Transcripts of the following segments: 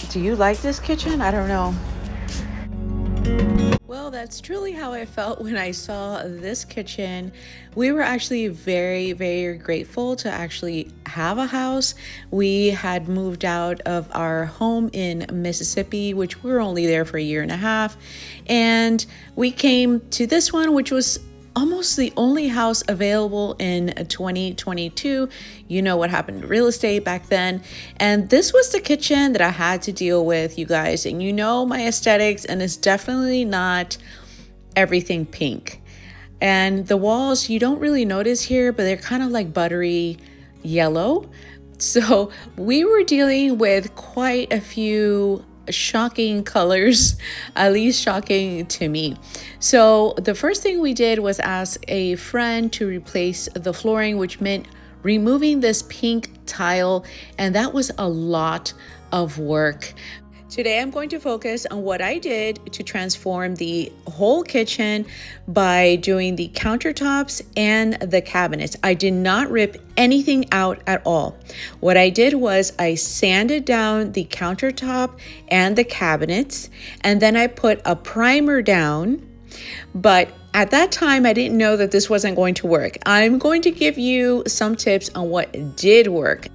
Do you like this kitchen? I don't know. Well, that's truly how I felt when I saw this kitchen. We were actually very, very grateful to actually have a house. We had moved out of our home in Mississippi, which we were only there for a year and a half. And we came to this one, which was almost the only house available in 2022. You know what happened to real estate back then. And this was the kitchen that I had to deal with, you guys. And you know my aesthetics, and it's definitely not everything pink. And the walls, you don't really notice here, but they're kind of like buttery yellow. So we were dealing with quite a few shocking colors, at least shocking to me. So the first thing we did was ask a friend to replace the flooring, which meant removing this pink tile, and that was a lot of work. Today I'm going to focus on what I did to transform the whole kitchen by doing the countertops and the cabinets. I did not rip anything out at all. What I did was I sanded down the countertop and the cabinets, and then I put a primer down. But at that time, I didn't know that this wasn't going to work. I'm going to give you some tips on what did work.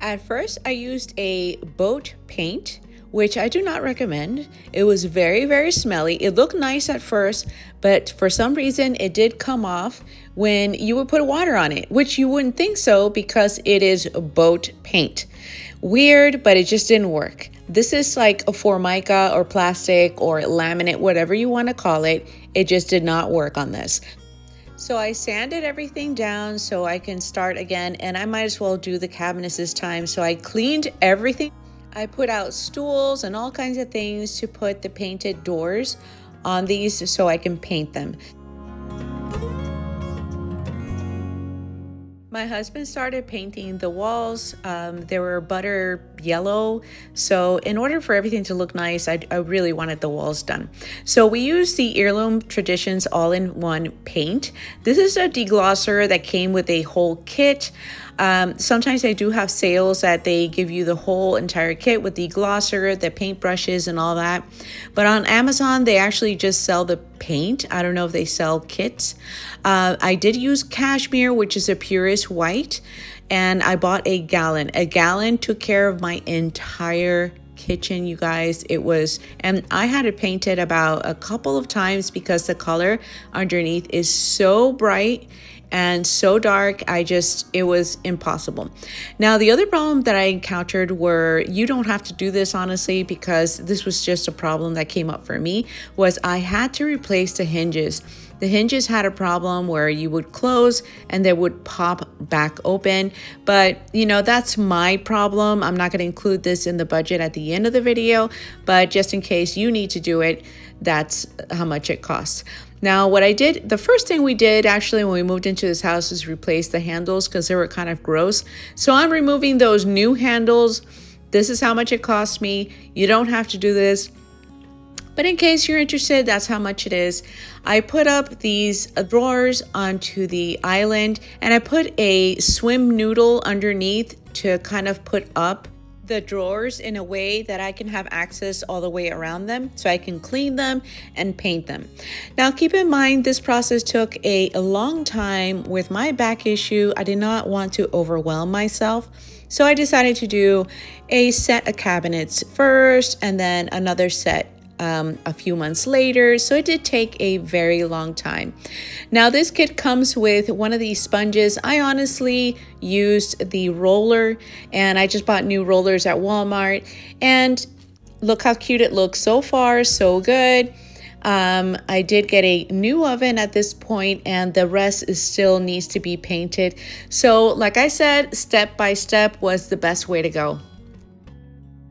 At first, I used a boat paint, which I do not recommend. It was very, very smelly. It looked nice at first, but for some reason it did come off when you would put water on it, which you wouldn't think so because it is boat paint. Weird, but it just didn't work. This is like a Formica or plastic or laminate, whatever you want to call it. It just did not work on this. So I sanded everything down so I can start again, and I might as well do the cabinets this time. So I cleaned everything. I put out stools and all kinds of things to put the painted doors on these so I can paint them. My husband started painting the walls. They were butter yellow. So in order for everything to look nice, I really wanted the walls done. So we used the Heirloom Traditions all-in-one paint. This is a deglosser that came with a whole kit. Sometimes they do have sales that they give you the whole entire kit with the glosser, the paint brushes, and all that. But on Amazon, they actually just sell the paint. I don't know if they sell kits. I did use cashmere, which is a purest white, and I bought a gallon. A gallon took care of my entire kitchen, you guys. It was, and I had it painted about a couple of times because the color underneath is so bright and so dark. It was impossible. Now, the other problem that I encountered were, you don't have to do this honestly, because this was just a problem that came up for me, was I had to replace the hinges. The hinges had a problem where you would close and they would pop back open. But you know, that's my problem. I'm not going to include this in the budget at the end of the video, but just in case you need to do it, that's how much it costs. Now, what I did, the first thing we did actually when we moved into this house is replace the handles because they were kind of gross. So I'm removing those new handles. This is how much it cost me. You don't have to do this, but in case you're interested, that's how much it is. I put up these drawers onto the island, and I put a swim noodle underneath to kind of put up the drawers in a way that I can have access all the way around them so I can clean them and paint them. Now, keep in mind, this process took a long time. With my back issue, I did not want to overwhelm myself. So I decided to do a set of cabinets first and then another set a few months later. So it did take a very long time. Now, this kit comes with one of these sponges. I honestly used the roller, and I just bought new rollers at Walmart, and look how cute it looks. So far, so good. I did get a new oven at this point, and the rest still needs to be painted. So like I said, step by step was the best way to go.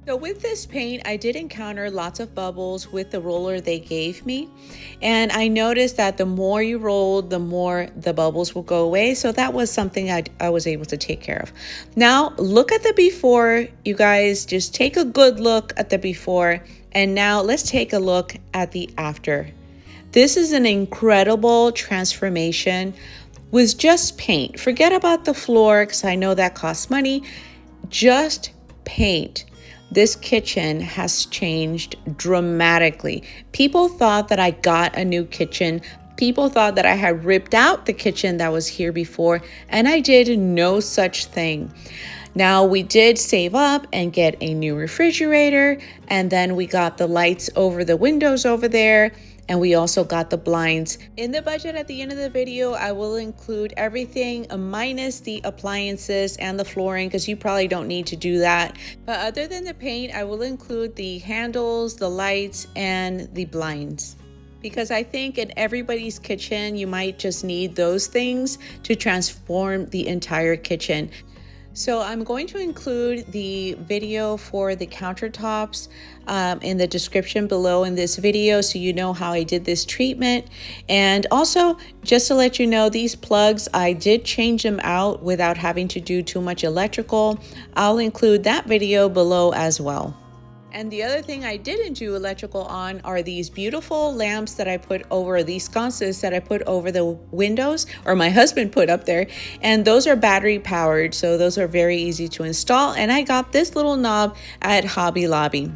So with this paint, I did encounter lots of bubbles with the roller they gave me. And I noticed that the more you rolled, the more the bubbles will go away. So that was something I was able to take care of. Now, look at the before, you guys. Just take a good look at the before. And now let's take a look at the after. This is an incredible transformation with just paint. Forget about the floor, because I know that costs money. Just paint. this kitchen has changed dramatically. People thought that I got a new kitchen. People thought that I had ripped out the kitchen that was here before, and I did no such thing. Now, we did save up and get a new refrigerator, and then we got the lights over the windows over there, and we also got the blinds. In the budget at the end of the video, I will include everything minus the appliances and the flooring, because you probably don't need to do that. But other than the paint, I will include the handles, the lights, and the blinds, because I think in everybody's kitchen, you might just need those things to transform the entire kitchen. So I'm going to include the video for the countertops in the description below in this video, so you know how I did this treatment. And also, just to let you know, these plugs, I did change them out without having to do too much electrical. I'll include that video below as well. And the other thing I didn't do electrical on are these beautiful lamps that I put over, these sconces that I put over the windows, or my husband put up there. And those are battery powered, so those are very easy to install. And I got this little knob at Hobby Lobby.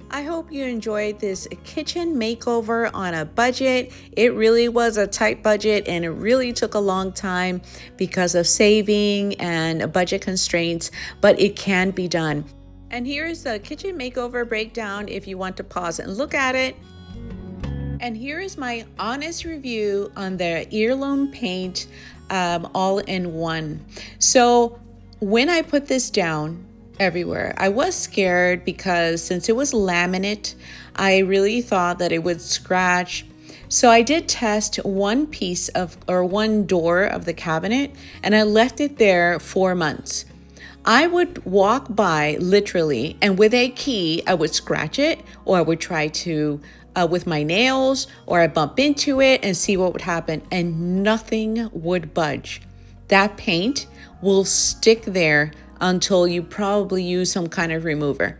I hope you enjoyed this kitchen makeover on a budget. It really was a tight budget, and it really took a long time because of saving and budget constraints, but it can be done. And here's the kitchen makeover breakdown if you want to pause and look at it. And here is my honest review on the Heirloom paint all-in-one. So when I put this down everywhere, I was scared because since it was laminate, I really thought that it would scratch. So I did test one piece of, or one door of the cabinet, and I left it there 4 months. I would walk by literally, and with a key, I would scratch it, or I would try to with my nails, or I bump into it and see what would happen, and nothing would budge. That paint will stick there until you probably use some kind of remover.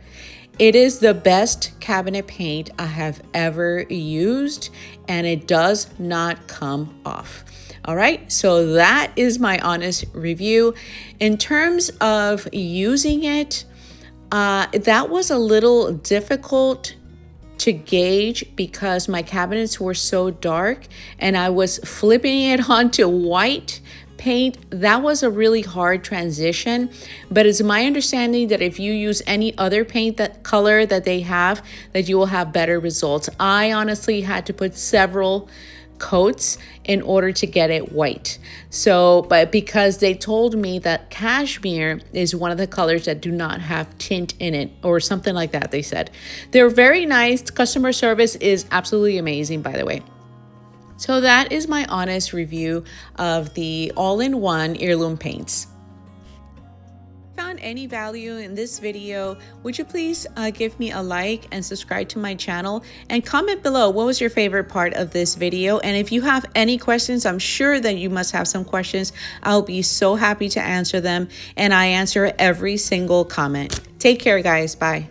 It is the best cabinet paint I have ever used, and it does not come off. All right, so that is my honest review. In terms of using it, that was a little difficult to gauge because my cabinets were so dark and I was flipping it onto white paint. That was a really hard transition, but it's my understanding that if you use any other paint, that color that they have, that you will have better results. I honestly had to put several coats in order to get it white. So, but because they told me that cashmere is one of the colors that do not have tint in it, or something like that, they said. They're very nice. Customer service is absolutely amazing, by the way. So that is my honest review of the all-in-one Heirloom paints. Found any value in this video, would you please give me a like and subscribe to my channel, and comment below what was your favorite part of this video. And if you have any questions, I'm sure that you must have some questions. I'll be so happy to answer them, and I answer every single comment. Take care, guys. Bye.